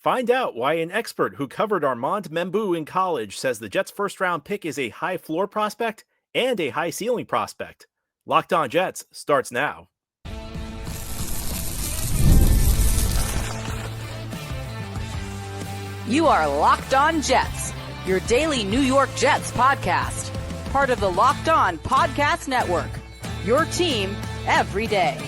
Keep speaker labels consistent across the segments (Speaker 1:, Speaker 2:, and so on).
Speaker 1: Find out why an expert who covered Armand Membou in college says the Jets' first-round pick is a high floor prospect and a high ceiling prospect. Locked On Jets starts now.
Speaker 2: You are Locked On Jets, your daily New York Jets podcast. Part of the Locked On Podcast Network, your team every day.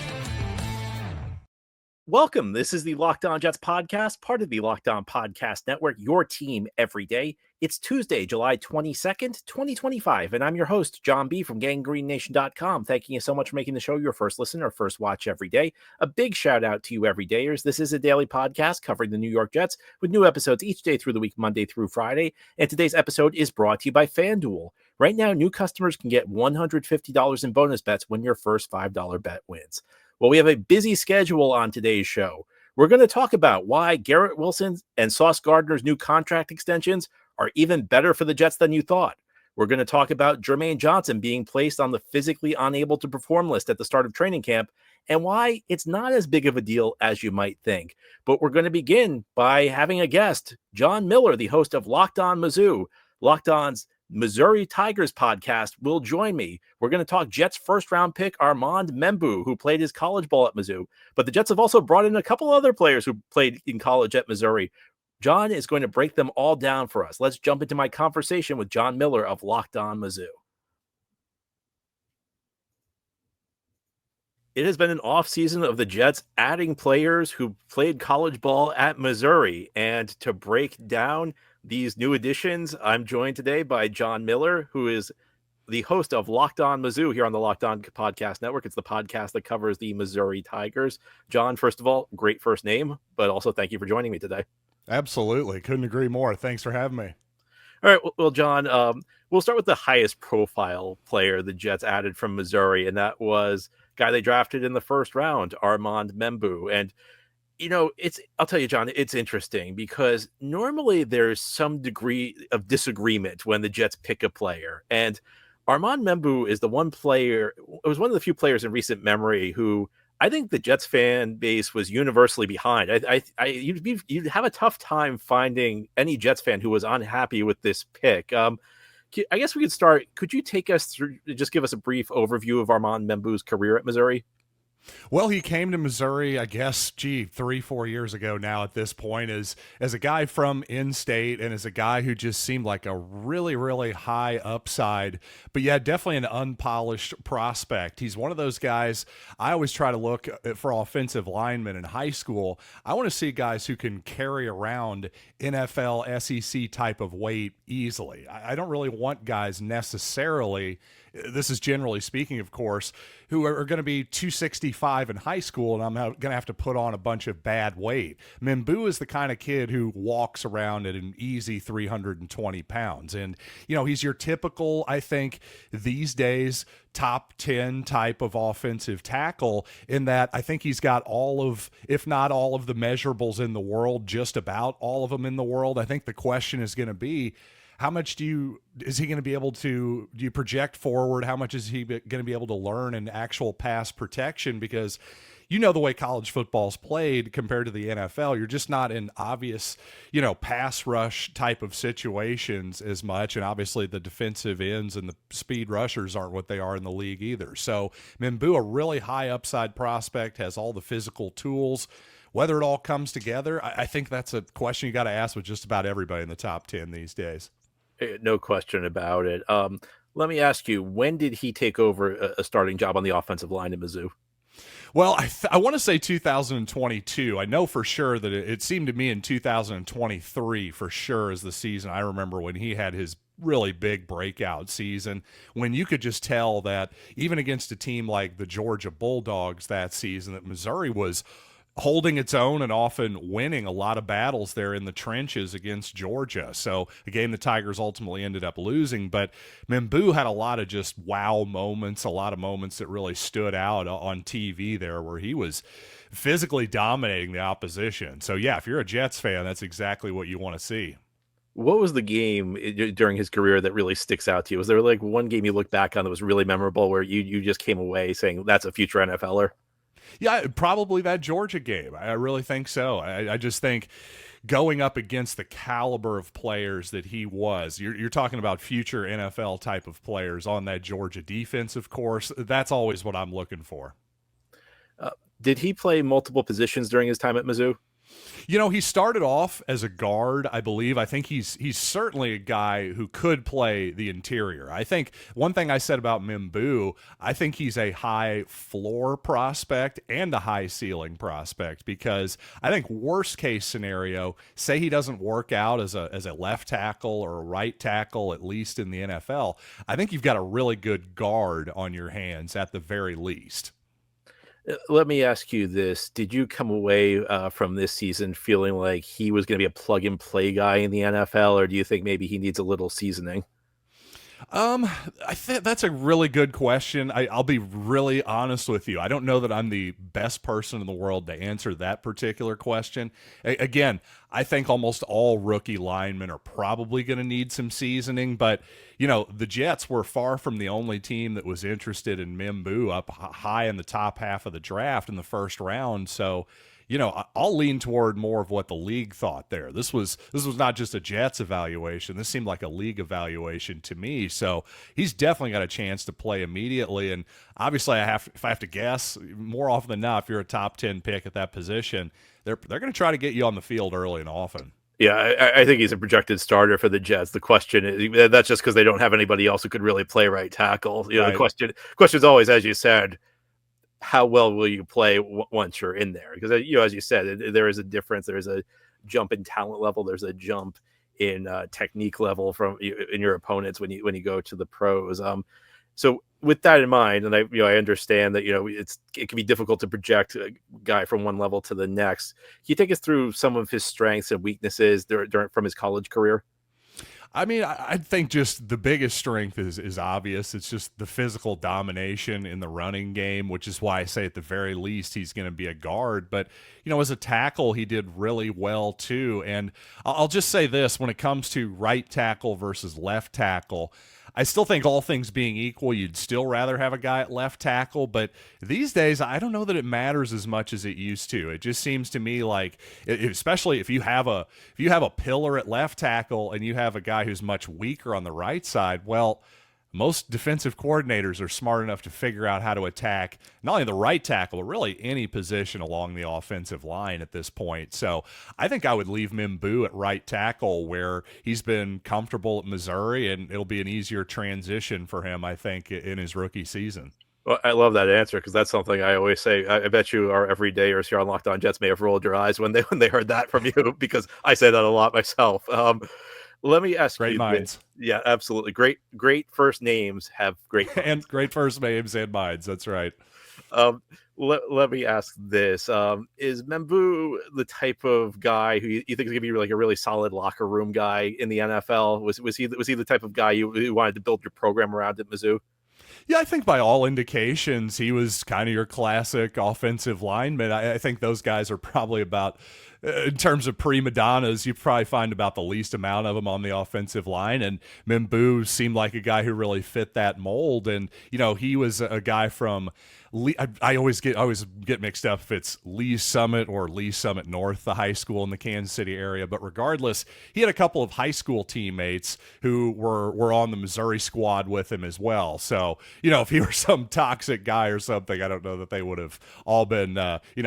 Speaker 1: Welcome. This is the Locked On Jets podcast, part of the Locked On Podcast Network, your team every day. It's Tuesday, July 22nd, 2025, and I'm your host, John B. from GanggreenNation.com. Thanking you so much for making the show your first listen or first watch every day. A big shout out to you everydayers. This is a daily podcast covering the New York Jets with new episodes each day through the week, Monday through Friday. And today's episode is brought to you by FanDuel. Right now, new customers can get $150 in bonus bets when your first $5 bet wins. Well, we have a busy schedule on today's show. We're going to talk about why Garrett Wilson and Sauce Gardner's new contract extensions are even better for the Jets than you thought. We're going to talk about Germaine Johnson being placed on the physically unable to perform list at the start of training camp and why it's not as big of a deal as you might think. But we're going to begin by having a guest, John Miller, the host of Locked On Mizzou, Locked On's Missouri Tigers podcast, will join me. We're going to talk Jets first-round pick Armand Membou, who played his college ball at Mizzou. But the Jets have also brought in a couple other players who played in college at Missouri. John is going to break them all down for us. Let's jump into my conversation with John Miller of Locked On Mizzou. It has been an offseason of the Jets adding players who played college ball at Missouri. And to break down these new additions, I'm joined today by John Miller, who is the host of Locked On Mizzou here on the Locked On Podcast Network. It's the podcast that covers the Missouri Tigers. John, first of all, great first name, but also thank you for joining me today.
Speaker 3: Absolutely. Couldn't agree more. Thanks for having me.
Speaker 1: All right. Well, John, we'll start with the highest profile player the Jets added from Missouri, and that was a guy they drafted in the first round, Armand Membou. And I'll tell you, John, it's interesting because normally there's some degree of disagreement when the Jets pick a player. And Armand Membou is the one player, it was one of the few players in recent memory who I think the Jets fan base was universally behind. You'd have a tough time finding any Jets fan who was unhappy with this pick. I guess we could start. Could you take us through, just give us a brief overview of Armand Membou's career at Missouri?
Speaker 3: Well, he came to Missouri, I guess, 3-4 years ago now at this point, as a guy from in-state and as a guy who just seemed like a really, really high upside, but yeah, definitely an unpolished prospect. He's one of those guys, I always try to look for offensive linemen in high school. I want to see guys who can carry around NFL, SEC type of weight easily. I don't really want guys necessarily, this is generally speaking, of course, who are going to be 265 in high school, and I'm going to have to put on a bunch of bad weight. Membou is the kind of kid who walks around at an easy 320 pounds. And, he's your typical, I think, these days, top 10 type of offensive tackle in that I think he's got all of, if not all of the measurables in the world, just about all of them in the world. I think the question is going to be, how much is he going to be able to, do you project forward? How much is he going to be able to learn in actual pass protection? Because the way college football's played compared to the NFL, you're just not in obvious, pass rush type of situations as much. And obviously the defensive ends and the speed rushers aren't what they are in the league either. So Membou, a really high upside prospect, has all the physical tools. Whether it all comes together, I think that's a question you got to ask with just about everybody in the top 10 these days.
Speaker 1: No question about it. Let me ask you, when did he take over a starting job on the offensive line at Mizzou?
Speaker 3: Well, I want to say 2022. I know for sure that it seemed to me in 2023 for sure is the season I remember when he had his really big breakout season, when you could just tell that even against a team like the Georgia Bulldogs that season, that Missouri was holding its own and often winning a lot of battles there in the trenches against Georgia. So a game the Tigers ultimately ended up losing, but Membou had a lot of just wow moments, a lot of moments that really stood out on TV there where he was physically dominating the opposition. So yeah, if you're a Jets fan, that's exactly what you want to see.
Speaker 1: What was the game during his career that really sticks out to you? Was there like one game you look back on that was really memorable where you just came away saying that's a future NFLer?
Speaker 3: Yeah, probably that Georgia game. I really think so. I just think going up against the caliber of players that he was, you're talking about future NFL type of players on that Georgia defense, of course. That's always what I'm looking for.
Speaker 1: Did he play multiple positions during his time at Mizzou?
Speaker 3: He started off as a guard, I believe. I think he's certainly a guy who could play the interior. I think one thing I said about Membou, I think he's a high floor prospect and a high ceiling prospect, because I think worst case scenario, say he doesn't work out as a left tackle or a right tackle, at least in the NFL, I think you've got a really good guard on your hands at the very least.
Speaker 1: Let me ask you this. Did you come away from this season feeling like he was going to be a plug-and-play guy in the NFL, or do you think maybe he needs a little seasoning?
Speaker 3: I think that's a really good question. I'll be really honest with you. I don't know that I'm the best person in the world to answer that particular question. Again, I think almost all rookie linemen are probably going to need some seasoning, but the Jets were far from the only team that was interested in Membou up high in the top half of the draft in the first round. So, I'll lean toward more of what the league thought there. This was not just a Jets evaluation. This seemed like a league evaluation to me. So he's definitely got a chance to play immediately. And obviously, if I have to guess, more often than not, if you're a top 10 pick at that position, they're going to try to get you on the field early and often.
Speaker 1: Yeah, I think he's a projected starter for the Jets. The question is, that's just because they don't have anybody else who could really play right tackle.
Speaker 3: Right.
Speaker 1: The question is always, as you said, how well will you play once you're in there? Because as you said, there is a difference. There's a jump in talent level. There's a jump in technique level in your opponents when you go to the pros. So with that in mind, and I understand that it can be difficult to project a guy from one level to the next. Can you take us through some of his strengths and weaknesses from his college career?
Speaker 3: I mean, I think just the biggest strength is obvious. It's just the physical domination in the running game, which is why I say at the very least he's going to be a guard. But, as a tackle, he did really well too. And I'll just say this, when it comes to right tackle versus left tackle, I still think all things being equal, you'd still rather have a guy at left tackle. But these days, I don't know that it matters as much as it used to. It just seems to me like, especially if you have a pillar at left tackle and you have a guy who's much weaker on the right side, well, most defensive coordinators are smart enough to figure out how to attack not only the right tackle, but really any position along the offensive line at this point. So I think I would leave Membou at right tackle, where he's been comfortable at Missouri, and it'll be an easier transition for him, I think, in his rookie season.
Speaker 1: Well, I love that answer, because that's something I always say. I bet you our everydayers here on Locked On Jets may have rolled your eyes when they heard that from you, because I say that a lot myself. Let me ask
Speaker 3: Great
Speaker 1: you.
Speaker 3: minds.
Speaker 1: Yeah, absolutely. Great first names have great
Speaker 3: and great first names and minds. That's right.
Speaker 1: Let me ask this. Is Membou the type of guy who you think is going to be like a really solid locker room guy in the NFL? Was he the type of guy you wanted to build your program around at Mizzou?
Speaker 3: Yeah, I think by all indications, he was kind of your classic offensive lineman. I think those guys are probably about, in terms of prima donnas, you probably find about the least amount of them on the offensive line. And Membou seemed like a guy who really fit that mold. And, he was a guy from I always get mixed up if it's Lee Summit or Lee Summit North, the high school in the Kansas City area. But regardless, he had a couple of high school teammates who were on the Missouri squad with him as well. So, if he were some toxic guy or something, I don't know that they would have all been,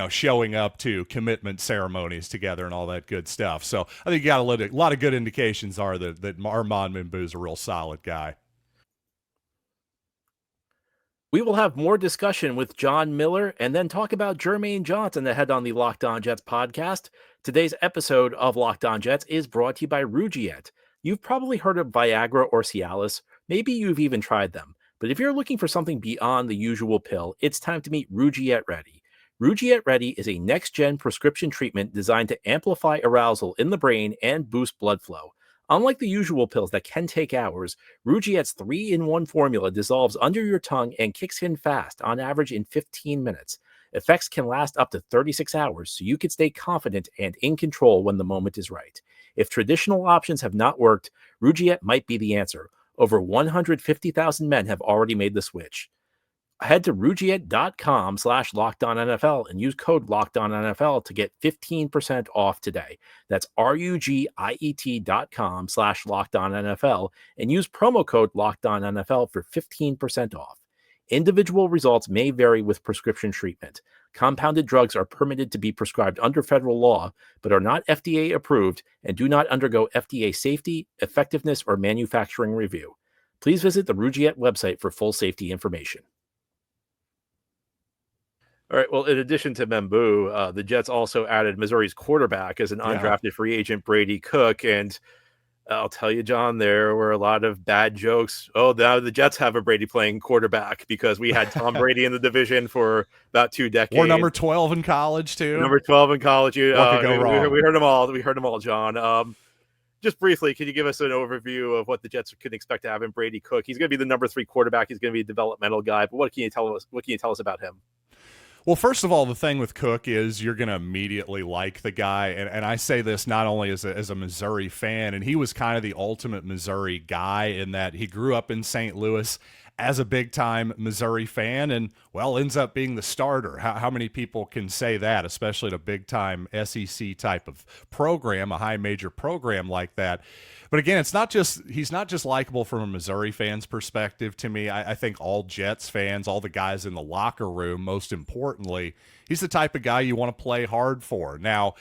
Speaker 3: showing up to commitment ceremonies together and all that good stuff. So I think you got a lot of good indications are that Armand Membou is a real solid guy.
Speaker 1: We will have more discussion with John Miller and then talk about Germaine Johnson ahead on the Locked On Jets podcast. Today's episode of Locked On Jets is brought to you by Rugiet. You've probably heard of Viagra or Cialis. Maybe you've even tried them. But if you're looking for something beyond the usual pill, it's time to meet Rugiet Ready. Rugiet Ready is a next-gen prescription treatment designed to amplify arousal in the brain and boost blood flow. Unlike the usual pills that can take hours, Rugiet's 3-in-1 formula dissolves under your tongue and kicks in fast, on average in 15 minutes. Effects can last up to 36 hours, so you can stay confident and in control when the moment is right. If traditional options have not worked, Rugiet might be the answer. Over 150,000 men have already made the switch. Head to rugiet.com/LockedOnNFL and use code LockedOnNFL to get 15% off today. That's RUGIET.com/LockedOnNFL and use promo code LockedOnNFL for 15% off. Individual results may vary with prescription treatment. Compounded drugs are permitted to be prescribed under federal law, but are not FDA approved and do not undergo FDA safety, effectiveness, or manufacturing review. Please visit the Rugiet website for full safety information. All right. Well, in addition to Membou, the Jets also added Missouri's quarterback as an undrafted free agent, Brady Cook. And I'll tell you, John, there were a lot of bad jokes. Oh, now the Jets have a Brady playing quarterback because we had Tom Brady in the division for about 2 decades.
Speaker 3: Or number 12 in college, too.
Speaker 1: Number 12 in college.
Speaker 3: What could go wrong?
Speaker 1: We heard them all. We heard them all, John. Just briefly, can you give us an overview of what the Jets can expect to have in Brady Cook? He's going to be the number 3 quarterback. He's going to be a developmental guy. But what can you tell us? What can you tell us about him?
Speaker 3: Well, first of all, the thing with Cook is you're going to immediately like the guy. And I say this not only as a Missouri fan, and he was kind of the ultimate Missouri guy in that he grew up in St. Louis as a big-time Missouri fan and, well, ends up being the starter. How many people can say that, especially at a big-time SEC type of program, a high-major program like that? But again, he's not just likable from a Missouri fan's perspective to me. I think all Jets fans, all the guys in the locker room, most importantly, he's the type of guy you want to play hard for. Now,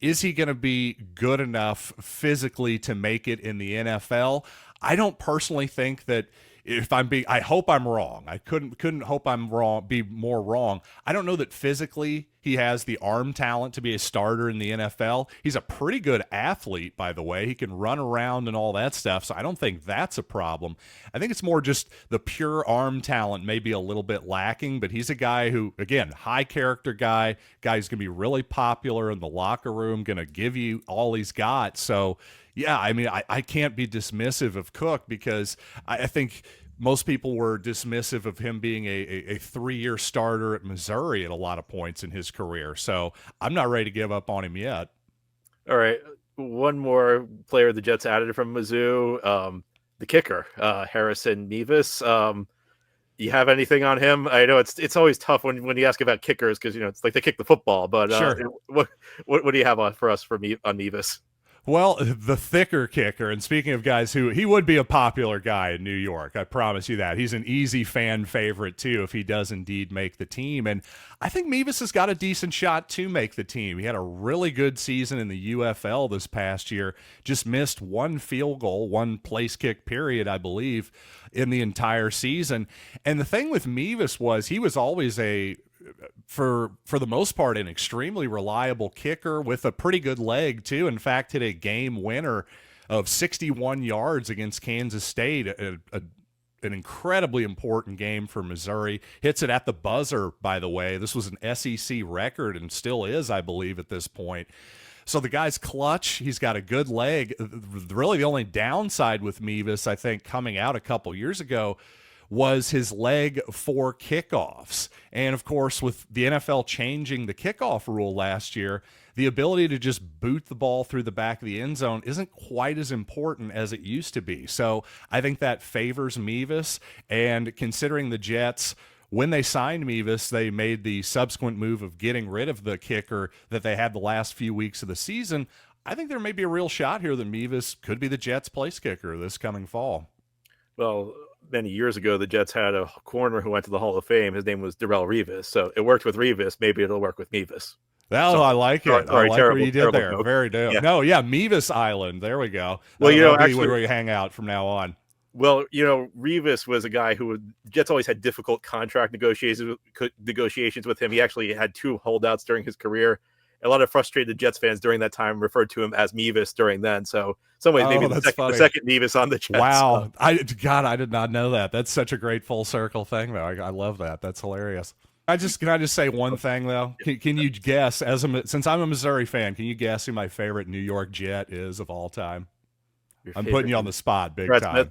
Speaker 3: is he going to be good enough physically to make it in the NFL? I don't personally think that. I hope I'm wrong. I couldn't hope I'm wrong, be more wrong. I don't know that physically he has the arm talent to be a starter in the NFL. He's a pretty good athlete, by the way. He can run around and all that stuff, so I don't think that's a problem. I think it's more just the pure arm talent may be a little bit lacking, but he's a guy who, again, high character guy who's going to be really popular in the locker room, going to give you all he's got. So, yeah, I mean, I can't be dismissive of Cook because I think most people were dismissive of him being a 3-year starter at Missouri at a lot of points in his career. So I'm not ready to give up on him yet.
Speaker 1: All right. One more player the Jets added from Mizzou, the kicker, Harrison Mevis. You have anything on him? I know it's always tough when you ask about kickers because, it's like they kick the football. But
Speaker 3: sure.
Speaker 1: What do you have on Mevis?
Speaker 3: Well, the thicker kicker, and speaking of guys he would be a popular guy in New York, I promise you that. He's an easy fan favorite, too, if he does indeed make the team. And I think Mevis has got a decent shot to make the team. He had a really good season in the UFL this past year, just missed 1 field goal, 1 place kick period, I believe, in the entire season. And the thing with Mevis was he was always for the most part, an extremely reliable kicker with a pretty good leg, too. In fact, hit a game winner of 61 yards against Kansas State, an incredibly important game for Missouri. Hits it at the buzzer, by the way. This was an SEC record and still is, I believe, at this point. So the guy's clutch. He's got a good leg. Really, the only downside with Mevis, I think, coming out a couple years ago, was his leg for kickoffs. And, of course, with the NFL changing the kickoff rule last year, the ability to just boot the ball through the back of the end zone isn't quite as important as it used to be. So I think that favors Mevis. And considering the Jets, when they signed Mevis, they made the subsequent move of getting rid of the kicker that they had the last few weeks of the season. I think there may be a real shot here that Mevis could be the Jets' place kicker this coming fall.
Speaker 1: Well, many years ago, the Jets had a corner who went to the Hall of Fame. His name was Darrell Revis. So it worked with Revis. Maybe it'll work with Mevis.
Speaker 3: Oh, I like it.
Speaker 1: Sorry,
Speaker 3: I like
Speaker 1: terrible,
Speaker 3: what you did there.
Speaker 1: joke.
Speaker 3: Very dope.
Speaker 1: Yeah.
Speaker 3: No, yeah, Mevis Island. There we go.
Speaker 1: Well,
Speaker 3: That'll
Speaker 1: actually,
Speaker 3: be where you hang out from now on.
Speaker 1: Well, Revis was a guy who Jets always had difficult contract negotiations with him. He actually had 2 holdouts during his career. A lot of frustrated Jets fans during that time referred to him as Mevis during then. So, in some ways, maybe the second Mevis on the Jets.
Speaker 3: Wow. I did not know that. That's such a great full circle thing, though. I love that. That's hilarious. Can I just say one thing, though? Can you guess, since I'm a Missouri fan, can you guess who my favorite New York Jet is of all time? I'm putting you on the spot big
Speaker 1: Brad
Speaker 3: time.
Speaker 1: Smith?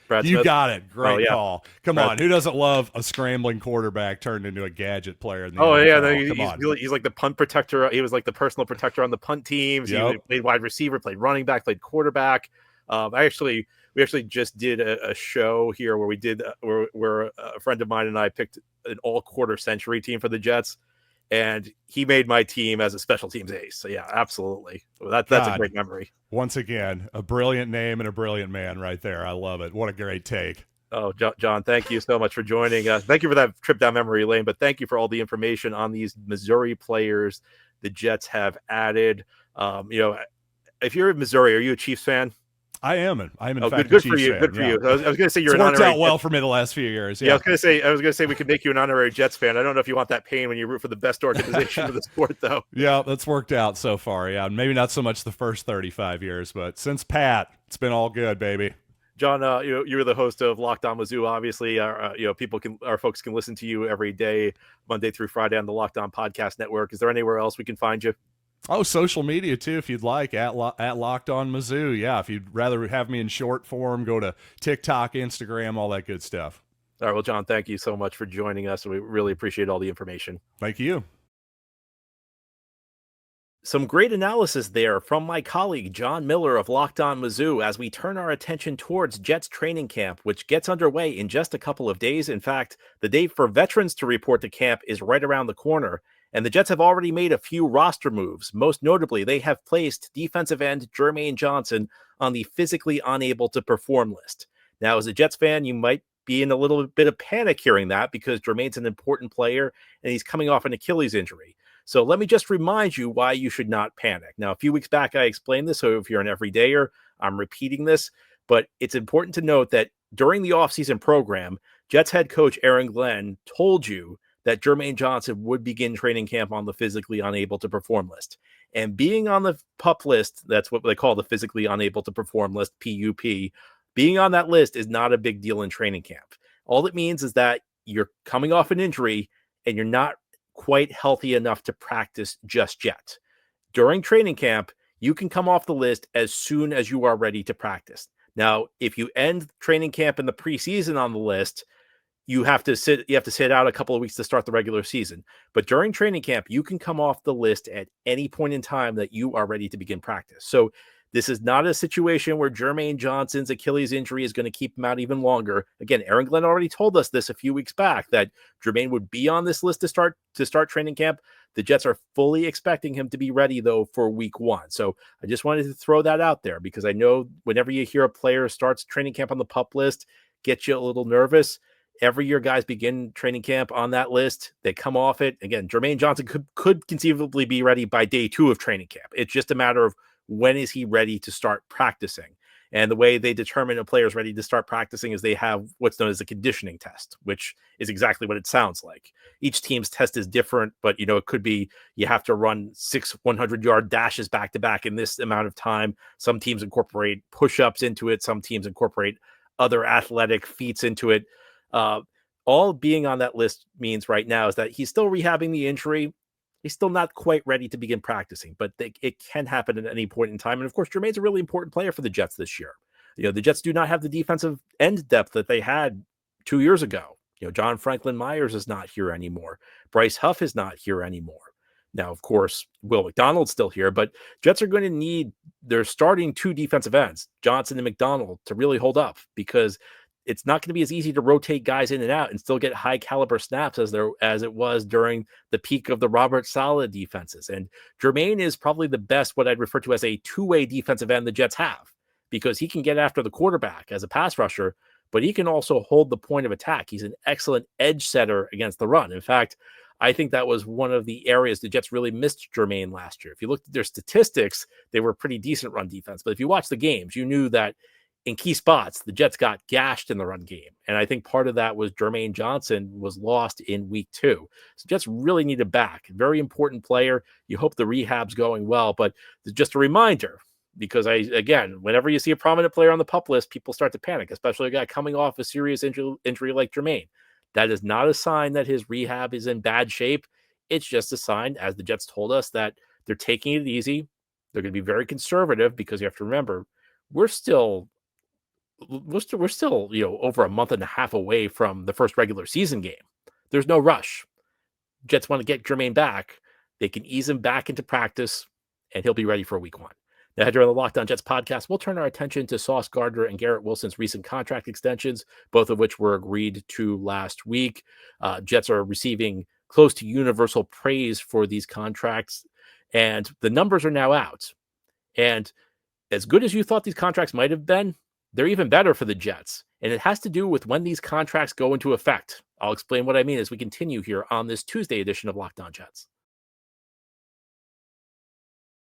Speaker 1: Brad
Speaker 3: You
Speaker 1: Smith?
Speaker 3: got it. Great
Speaker 1: yeah.
Speaker 3: call. Come on. Who doesn't love a scrambling quarterback turned into a gadget player in the
Speaker 1: NFL? He's like the punt protector. He was like the personal protector on the punt teams.
Speaker 3: Yep.
Speaker 1: He played wide receiver, played running back, played quarterback. I actually we actually just did a show here where we did where a friend of mine and I picked an all quarter century team for the Jets, and he made my team as a special teams ace. So yeah, absolutely. Well, that's a great memory.
Speaker 3: Once again, a brilliant name and a brilliant man right there. I love it. What a great take.
Speaker 1: Oh, John, thank you so much for joining us. Thank you for that trip down memory lane, but thank you for all the information on these Missouri players the Jets have added. If you're in Missouri, are you a Chiefs fan?
Speaker 3: I am in fact
Speaker 1: good
Speaker 3: a Chiefs
Speaker 1: for you.
Speaker 3: fan.
Speaker 1: Good for you. I was going to say you're
Speaker 3: it's
Speaker 1: an
Speaker 3: worked
Speaker 1: honorary
Speaker 3: out well for me the last few years.
Speaker 1: Yeah, I was going to say we could make you an honorary Jets fan. I don't know if you want that pain when you root for the best organization of the sport, though.
Speaker 3: Yeah, that's worked out so far. Yeah, maybe not so much the first 35 years, but since Pat, it's been all good, baby.
Speaker 1: John, you're the host of Locked On Mizzou. Obviously, our folks can listen to you every day, Monday through Friday on the Locked On Podcast Network. Is there anywhere else we can find you?
Speaker 3: Oh, social media too, if you'd like, at Locked On Mizzou. Yeah, if you'd rather have me in short form, go to TikTok, Instagram, all that good stuff.
Speaker 1: All right, well, John, thank you so much for joining us. We really appreciate all the information.
Speaker 3: Thank you.
Speaker 1: Some great analysis there from my colleague, John Miller of Locked On Mizzou, as we turn our attention towards Jets training camp, which gets underway in just a couple of days. In fact, the date for veterans to report to camp is right around the corner. And the Jets have already made a few roster moves. Most notably, they have placed defensive end Germaine Johnson on the physically unable to perform list. Now, as a Jets fan, you might be in a little bit of panic hearing that because Jermaine's an important player and he's coming off an Achilles injury. So let me just remind you why you should not panic. Now, a few weeks back, I explained this. So if you're an everydayer, I'm repeating this. But it's important to note that during the offseason program, Jets head coach Aaron Glenn told you that Germaine Johnson would begin training camp on the physically unable to perform list. And being on the PUP list, that's what they call the physically unable to perform list, PUP, being on that list is not a big deal in training camp. All it means is that you're coming off an injury and you're not quite healthy enough to practice just yet. During training camp, you can come off the list as soon as you are ready to practice. Now, if you end training camp in the preseason on the list, you have to sit out a couple of weeks to start the regular season. But during training camp, you can come off the list at any point in time that you are ready to begin practice. So this is not a situation where Germaine Johnson's Achilles injury is going to keep him out even longer. Again, Aaron Glenn already told us this a few weeks back that Germaine would be on this list to start training camp. The Jets are fully expecting him to be ready, though, for week 1. So I just wanted to throw that out there because I know whenever you hear a player starts training camp on the PUP list, gets you a little nervous. Every year, guys begin training camp on that list. They come off it. Again, Germaine Johnson could conceivably be ready by day 2 of training camp. It's just a matter of when is he ready to start practicing. And the way they determine a player is ready to start practicing is they have what's known as a conditioning test, which is exactly what it sounds like. Each team's test is different, but it could be you have to run 6 100-yard dashes back to back in this amount of time. Some teams incorporate push-ups into it. Some teams incorporate other athletic feats into it. All being on that list means right now is that he's still rehabbing the injury. He's still not quite ready to begin practicing, but it can happen at any point in time. And of course, Jermaine's a really important player for the Jets this year. The Jets do not have the defensive end depth that they had 2 years ago. John Franklin Myers is not here anymore. Bryce Huff is not here anymore. Now, of course, Will McDonald's still here, but Jets are going to need their starting 2 defensive ends, Johnson and McDonald, to really hold up because it's not going to be as easy to rotate guys in and out and still get high caliber snaps as it was during the peak of the Robert Saleh defenses. And Germaine is probably the best, what I'd refer to as a 2-way defensive end the Jets have, because he can get after the quarterback as a pass rusher, but he can also hold the point of attack. He's an excellent edge setter against the run. In fact, I think that was one of the areas the Jets really missed Germaine last year. If you looked at their statistics, they were pretty decent run defense. But if you watch the games, you knew that in key spots, the Jets got gashed in the run game. And I think part of that was Germaine Johnson was lost in week 2. So Jets really need a back. Very important player. You hope the rehab's going well, but just a reminder, because whenever you see a prominent player on the PUP list, people start to panic, especially a guy coming off a serious injury like Germaine. That is not a sign that his rehab is in bad shape. It's just a sign, as the Jets told us, that they're taking it easy. They're going to be very conservative because you have to remember, we're still over a month and a half away from the first regular season game. There's no rush. Jets want to get Germaine back. They can ease him back into practice, and he'll be ready for week 1. Now, during the Locked On Jets podcast, we'll turn our attention to Sauce Gardner and Garrett Wilson's recent contract extensions, both of which were agreed to last week. Jets are receiving close to universal praise for these contracts, and the numbers are now out. And as good as you thought these contracts might have been, they're even better for the Jets. And it has to do with when these contracts go into effect. I'll explain what I mean as we continue here on this Tuesday edition of Locked On Jets.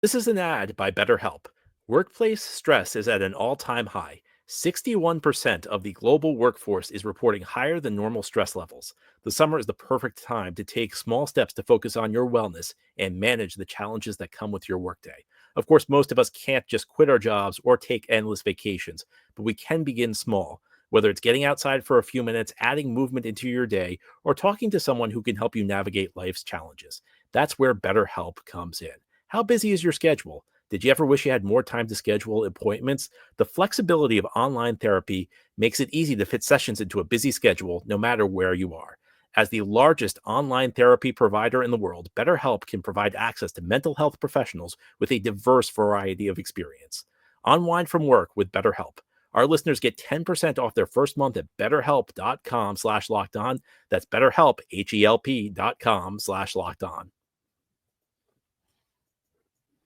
Speaker 1: This is an ad by BetterHelp. Workplace stress is at an all-time high. 61% of the global workforce is reporting higher than normal stress levels. The summer is the perfect time to take small steps to focus on your wellness and manage the challenges that come with your workday. Of course, most of us can't just quit our jobs or take endless vacations, but we can begin small. Whether it's getting outside for a few minutes, adding movement into your day, or talking to someone who can help you navigate life's challenges. That's where BetterHelp comes in. How busy is your schedule? Did you ever wish you had more time to schedule appointments? The flexibility of online therapy makes it easy to fit sessions into a busy schedule, no matter where you are. As the largest online therapy provider in the world, BetterHelp can provide access to mental health professionals with a diverse variety of experience. Unwind from work with BetterHelp. Our listeners get 10% off their first month at betterhelp.com/lockedon. That's BetterHelp, HELP.com/lockedon.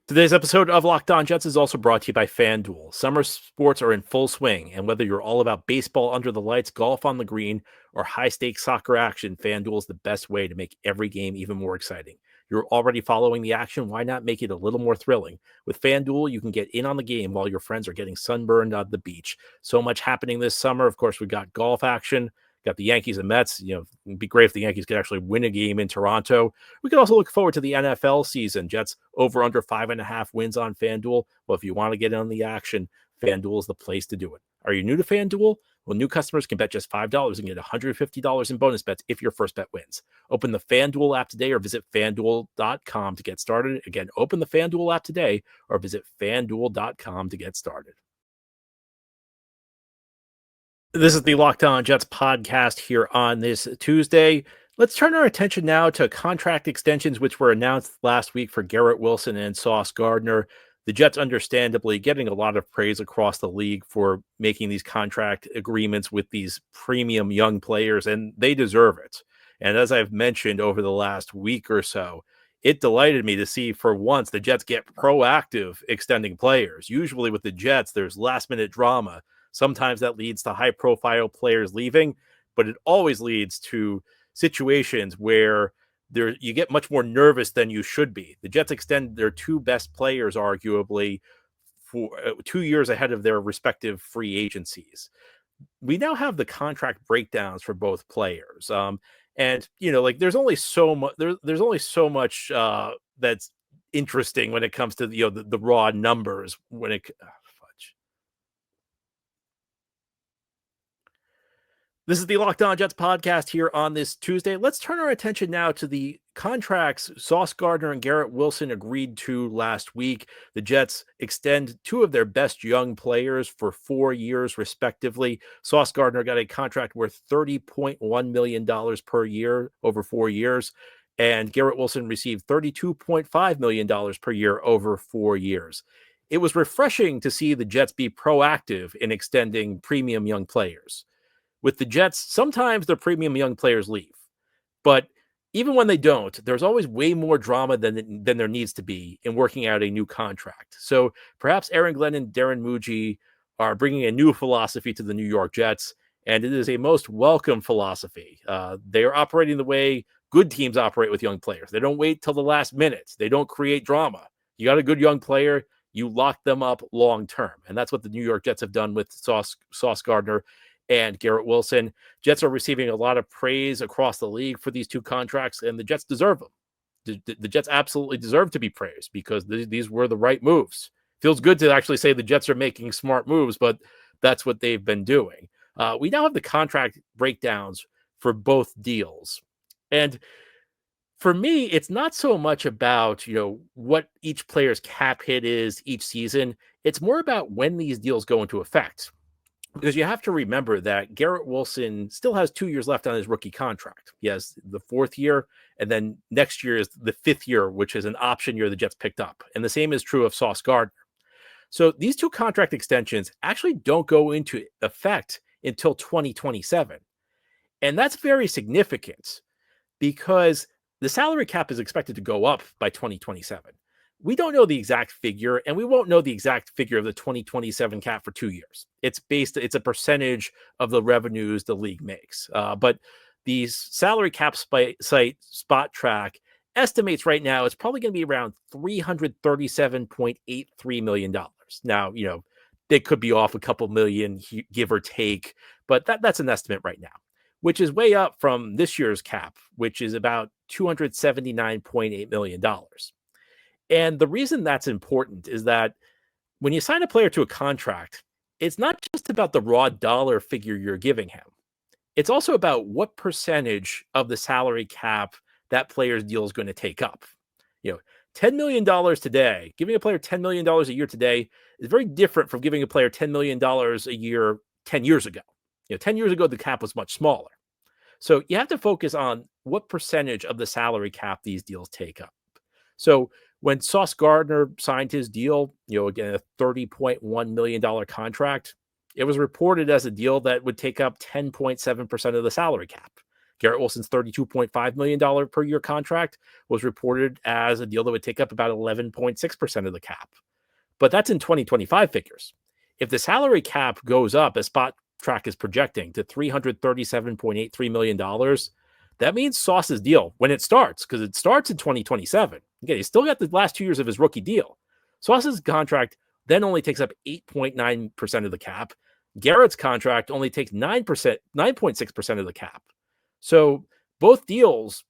Speaker 1: Today's episode of Locked On Jets is also brought to you by FanDuel. Summer sports are in full swing, and whether you're all about baseball under the lights, golf on the green, or high-stakes soccer action, FanDuel is the best way to make every game even more exciting. You're already following the action. Why not make it a little more thrilling? With FanDuel, you can get in on the game while your friends are getting sunburned on the beach. So much happening this summer. Of course, we've got golf action. Got the Yankees and Mets. It'd be great if the Yankees could actually win a game in Toronto. We could also look forward to the NFL season. Jets over under 5.5 wins on FanDuel. Well, if you want to get in on the action, FanDuel is the place to do it. Are you new to FanDuel? Well, new customers can bet just $5 and get $150 in bonus bets if your first bet wins. Open the FanDuel app today or visit FanDuel.com to get started. Again, open the FanDuel app today or visit FanDuel.com to get started. This is the Locked On Jets podcast here on this Tuesday. Let's turn our attention now to contract extensions, which were announced last week for Garrett Wilson and Sauce Gardner. The Jets understandably getting a lot of praise across the league for making these contract agreements with these premium young players, and they deserve it. And as I've mentioned over the last week or so, it delighted me to see for once the Jets get proactive extending players. Usually with the Jets, there's last-minute drama. Sometimes that leads to high-profile players leaving, but it always leads to situations where you get much more nervous than you should be. The Jets extend their two best players, arguably, for 2 years ahead of their respective free agencies. We now have the contract breakdowns for both players, and there's only so much. There's only so much that's interesting when it comes to the raw numbers. This is the Locked On Jets podcast here on this Tuesday. Let's turn our attention now to the contracts Sauce Gardner and Garrett Wilson agreed to last week. The Jets extend two of their best young players for 4 years, respectively. Sauce Gardner got a contract worth $30.1 million per year over 4 years, and Garrett Wilson received $32.5 million per year over 4 years. It was refreshing to see the Jets be proactive in extending premium young players. With the Jets, sometimes the premium young players leave. But even when they don't, there's always way more drama than there needs to be in working out a new contract. So perhaps Aaron Glenn and Darren Muji are bringing a new philosophy to the New York Jets, and it is a most welcome philosophy. They are operating the way good teams operate with young players. They don't wait till the last minute. They don't create drama. You got a good young player, you lock them up long term. And that's what the New York Jets have done with Sauce Gardner and Garrett Wilson. Jets are receiving a lot of praise across the league for these two contracts, and the Jets deserve them. The Jets absolutely deserve to be praised because these were the right moves. Feels good to actually say the Jets are making smart moves, but that's what they've been doing. We now have the contract breakdowns for both deals. And for me, it's not so much about, what each player's cap hit is each season. It's more about when these deals go into effect. Because you have to remember that Garrett Wilson still has 2 years left on his rookie contract. He has the 4th year, and then next year is the 5th year, which is an option year the Jets picked up. And the same is true of Sauce Gardner. So these two contract extensions actually don't go into effect until 2027. And that's very significant because the salary cap is expected to go up by 2027. We don't know the exact figure, and we won't know the exact figure of the 2027 cap for 2 years. It's a percentage of the revenues the league makes. But the salary cap site Spot Track estimates right now it's probably going to be around $337.83 million. Now, they could be off a couple million, give or take, but that's an estimate right now, which is way up from this year's cap, which is about $279.8 million. And the reason that's important is that when you sign a player to a contract, it's not just about the raw dollar figure you're giving him. It's also about what percentage of the salary cap that player's deal is going to take up. $10 million today, giving a player $10 million a year today is very different from giving a player $10 million a year 10 years ago. 10 years ago, the cap was much smaller. So you have to focus on what percentage of the salary cap these deals take up. So when Sauce Gardner signed his deal, again, a $30.1 million contract, it was reported as a deal that would take up 10.7% of the salary cap. Garrett Wilson's $32.5 million per year contract was reported as a deal that would take up about 11.6% of the cap. But that's in 2025 figures. If the salary cap goes up, as Spot Track is projecting, to $337.83 million, that means Sauce's deal, when it starts, because it starts in 2027, again, he's still got the last 2 years of his rookie deal. Sauce's contract then only takes up 8.9% of the cap. Garrett's contract only takes 9.6% of the cap. So both deals,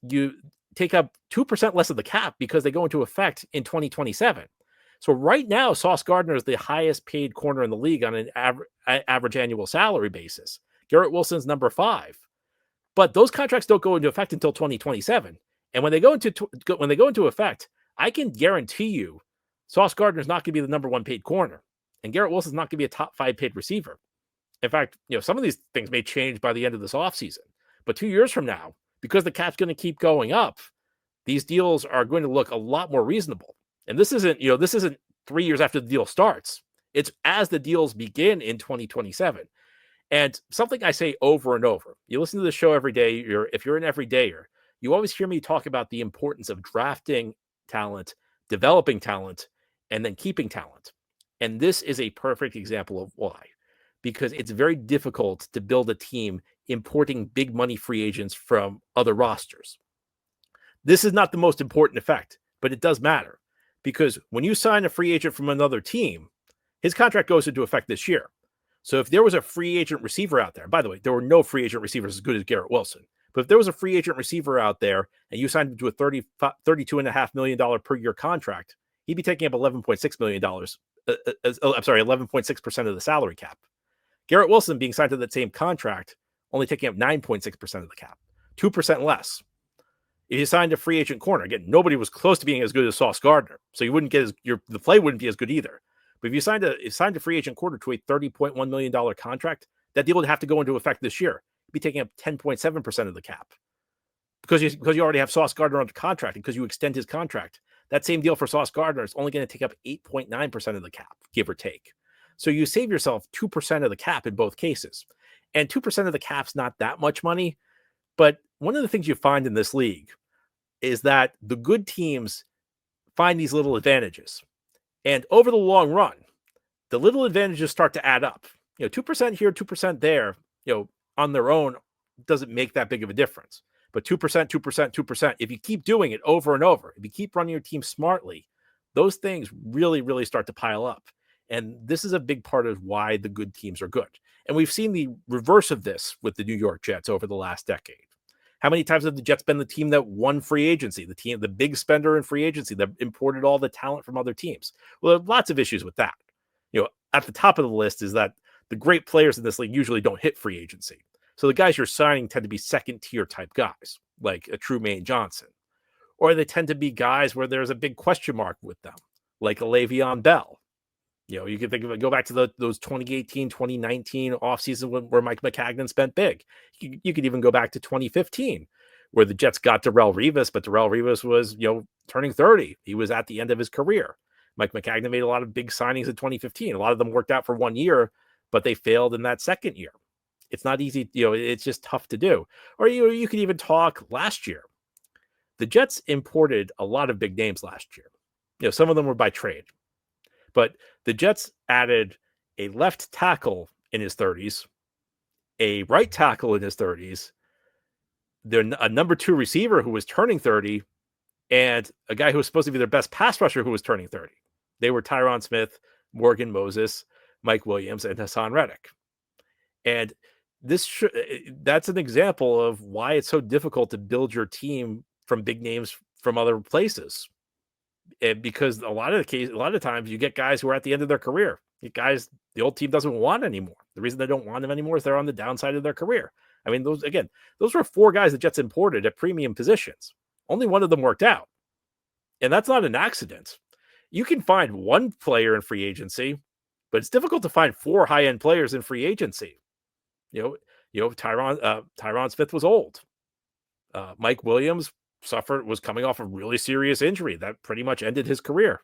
Speaker 1: you take up 2% less of the cap because they go into effect in 2027. So right now, Sauce Gardner is the highest paid corner in the league on an average annual salary basis. Garrett Wilson's number 5. But those contracts don't go into effect until 2027. And when they go into effect, I can guarantee you Sauce Gardner is not going to be the number 1 paid corner. And Garrett Wilson's not going to be a top 5 paid receiver. In fact, some of these things may change by the end of this offseason. But 2 years from now, because the cap's going to keep going up, these deals are going to look a lot more reasonable. And this isn't 3 years after the deal starts. It's as the deals begin in 2027. And something I say over and over, you listen to the show every day, if you're an everydayer, you always hear me talk about the importance of drafting talent, developing talent, and then keeping talent. And this is a perfect example of why. Because it's very difficult to build a team importing big money free agents from other rosters. This is not the most important effect, but it does matter. Because when you sign a free agent from another team, his contract goes into effect this year. So if there was a free agent receiver out there, by the way, there were no free agent receivers as good as Garrett Wilson. But if there was a free agent receiver out there and you signed him to a $32.5 million per year contract, he'd be taking up $11.6 million. 11.6% of the salary cap. Garrett Wilson being signed to that same contract, only taking up 9.6% of the cap, 2% less. If you signed a free agent corner, again, nobody was close to being as good as Sauce Gardner, so you wouldn't get the play wouldn't be as good either. But if you signed a free agent corner to a $30.1 million contract, that deal would have to go into effect this year. You'd be taking up 10.7% of the cap because you already have Sauce Gardner under contract and because you extend his contract. That same deal for Sauce Gardner is only going to take up 8.9% of the cap, give or take. So you save yourself 2% of the cap in both cases. And 2% of the cap's not that much money. But one of the things you find in this league is that the good teams find these little advantages. And over the long run, the little advantages start to add up. 2% here, 2% there, on their own doesn't make that big of a difference. But 2%, 2%, 2%, if you keep doing it over and over, if you keep running your team smartly, those things really, really start to pile up. And this is a big part of why the good teams are good. And we've seen the reverse of this with the New York Jets over the last decade. How many times have the Jets been the team that won free agency, the big spender in free agency that imported all the talent from other teams? Well, there are lots of issues with that. At the top of the list is that the great players in this league usually don't hit free agency. So the guys you're signing tend to be second-tier type guys, like a Germaine Johnson. Or they tend to be guys where there's a big question mark with them, like a Le'Veon Bell. You can think of it, go back to those 2018, 2019 offseason where Mike McCagnon spent big. You could even go back to 2015, where the Jets got Darrelle Revis, but Darrelle Revis was, turning 30. He was at the end of his career. Mike McCagnon made a lot of big signings in 2015. A lot of them worked out for 1 year, but they failed in that second year. It's not easy. It's just tough to do. Or you could even talk last year. The Jets imported a lot of big names last year. Some of them were by trade, but the Jets added a left tackle in his 30s, a right tackle in his 30s, a number 2 receiver who was turning 30, and a guy who was supposed to be their best pass rusher who was turning 30. They were Tyron Smith, Morgan Moses, Mike Williams, and Hassan Reddick. And that's an example of why it's so difficult to build your team from big names from other places. Because a lot of times you get guys who are at the end of their career. You guys the old team doesn't want anymore. The reason they don't want them anymore is they're on the downside of their career. I mean, those were 4 guys the Jets imported at premium positions. Only one of them worked out. And that's not an accident. You can find one player in free agency, but it's difficult to find 4 high-end players in free agency. Tyron Smith was old. Mike Williams was coming off a really serious injury that pretty much ended his career.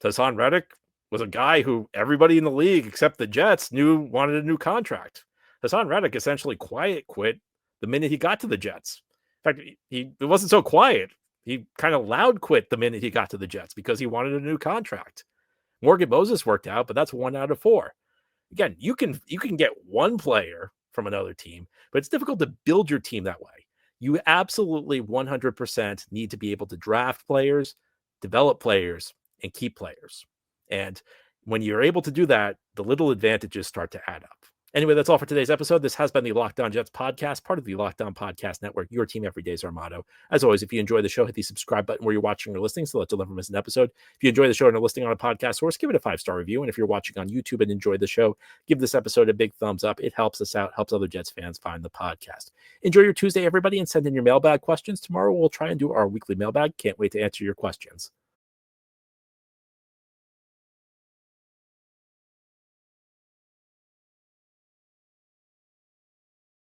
Speaker 1: Hassan Reddick was a guy who everybody in the league except the Jets wanted a new contract. Hassan Reddick essentially quiet quit the minute he got to the Jets. In fact, it wasn't so quiet. He kind of loud quit the minute he got to the Jets because he wanted a new contract. Morgan Moses worked out, but that's 1 out of 4. Again, you can get one player from another team, but it's difficult to build your team that way. You absolutely 100% need to be able to draft players, develop players, and keep players. And when you're able to do that, the little advantages start to add up. Anyway, that's all for today's episode. This has been the Locked On Jets podcast, part of the Locked On Podcast Network. Your team every day is our motto. As always, if you enjoy the show, hit the subscribe button where you're watching or listening so that you'll never miss an episode. If you enjoy the show and are listening on a podcast source, give it a 5-star review. And if you're watching on YouTube and enjoy the show, give this episode a big thumbs up. It helps us out, helps other Jets fans find the podcast. Enjoy your Tuesday, everybody, and send in your mailbag questions. Tomorrow, we'll try and do our weekly mailbag. Can't wait to answer your questions.